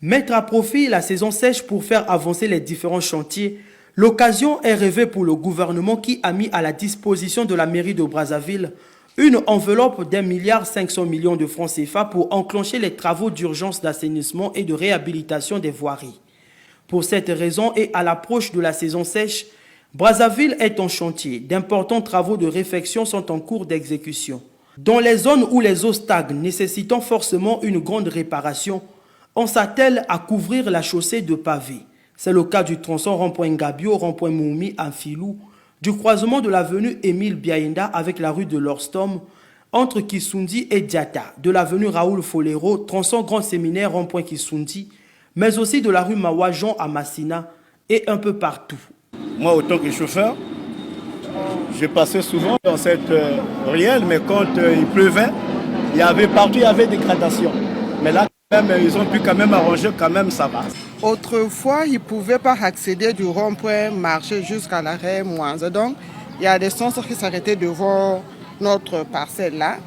Mettre à profit la saison sèche pour faire avancer les différents chantiers, l'occasion est rêvée pour le gouvernement qui a mis à la disposition de la mairie de Brazzaville une enveloppe d'1,5 milliard de francs CFA pour enclencher les travaux d'urgence d'assainissement et de réhabilitation des voiries. Pour cette raison et à l'approche de la saison sèche, Brazzaville est en chantier. D'importants travaux de réfection sont en cours d'exécution. Dans les zones où les eaux stagnent, nécessitant forcément une grande réparation, on s'attelle à couvrir la chaussée de pavés. C'est le cas du tronçon rond-point Ngabio, rond-point Moumi, Anfilou, du croisement de l'avenue Émile Biaïnda avec la rue de l'Orstom, entre Kisundi et Diata, de l'avenue Raoul Folero, tronçon Grand Séminaire, rond-point Kisundi, mais aussi de la rue Mawajon à Massina et un peu partout. Moi, autant que chauffeur, je passais souvent dans cette ruelle, mais quand il pleuvait, partout il y avait des gradations. Mais là, ils ont pu quand même arranger, quand même ça va. Autrefois, ils ne pouvaient pas accéder du rond-point marché jusqu'à l'arrêt Moise. Donc, il y a des sens qui s'arrêtaient devant notre parcelle là.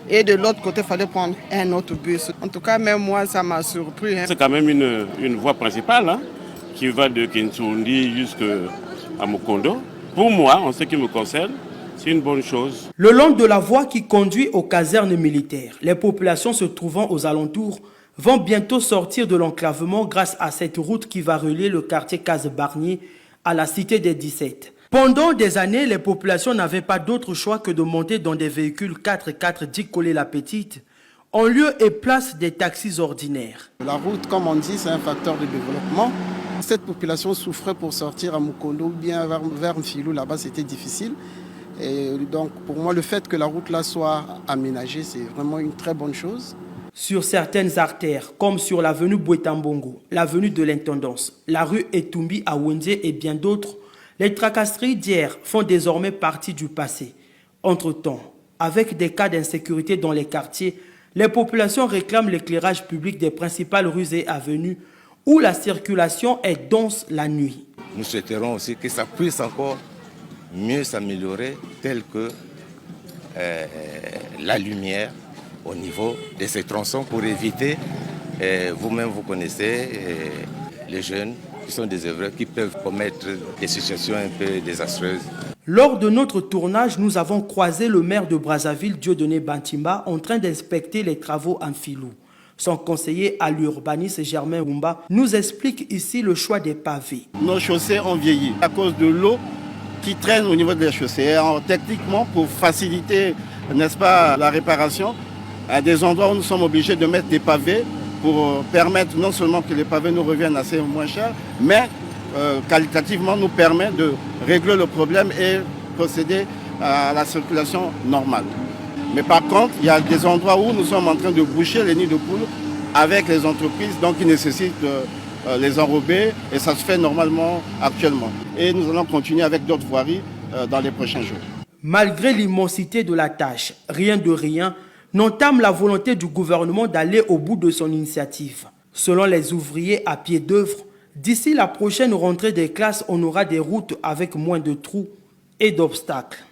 Et de l'autre côté, il fallait prendre un autre bus. En tout cas, même moi, ça m'a surpris. C'est quand même une voie principale qui va de Kinsundi jusqu'à Mukondo. Pour moi, en ce qui me concerne, c'est une bonne chose. Le long de la voie qui conduit aux casernes militaires, les populations se trouvant aux alentours vont bientôt sortir de l'enclavement grâce à cette route qui va relier le quartier Case-Barnier à la cité des 17. Pendant des années, les populations n'avaient pas d'autre choix que de monter dans des véhicules 4x4 dits coller la petite, en lieu et place des taxis ordinaires. La route, comme on dit, c'est un facteur de développement. Cette population souffrait pour sortir à Mukondo ou bien vers Mfilou, là-bas c'était difficile. Et donc pour moi, le fait que la route là soit aménagée, c'est vraiment une très bonne chose. Sur certaines artères, comme sur l'avenue Bouetambongo, l'avenue de l'Intendance, la rue Etumbi à Wende et bien d'autres, les tracasseries d'hier font désormais partie du passé. Entre-temps, avec des cas d'insécurité dans les quartiers, les populations réclament l'éclairage public des principales rues et avenues où la circulation est dense la nuit. Nous souhaiterons aussi que ça puisse encore mieux s'améliorer, tel que la lumière au niveau de ces tronçons pour éviter, vous-même vous connaissez, les jeunes qui sont des œuvreurs qui peuvent commettre des situations un peu désastreuses. Lors de notre tournage, nous avons croisé le maire de Brazzaville, Dieudonné Bantimba, en train d'inspecter les travaux en filou. Son conseiller à l'urbanisme, Germain Wumba, nous explique ici le choix des pavés. Nos chaussées ont vieilli à cause de l'eau qui traîne au niveau des chaussées. Alors, techniquement, pour faciliter, n'est-ce pas, la réparation, à des endroits où nous sommes obligés de mettre des pavés pour permettre non seulement que les pavés nous reviennent assez moins cher, mais qualitativement nous permet de régler le problème et procéder à la circulation normale. Mais par contre, il y a des endroits où nous sommes en train de boucher les nids de poules avec les entreprises, donc qui nécessitent les enrober, et ça se fait normalement actuellement. Et nous allons continuer avec d'autres voiries dans les prochains jours. Malgré l'immensité de la tâche, rien de rien n'entame la volonté du gouvernement d'aller au bout de son initiative. Selon les ouvriers à pied d'œuvre, d'ici la prochaine rentrée des classes, on aura des routes avec moins de trous et d'obstacles.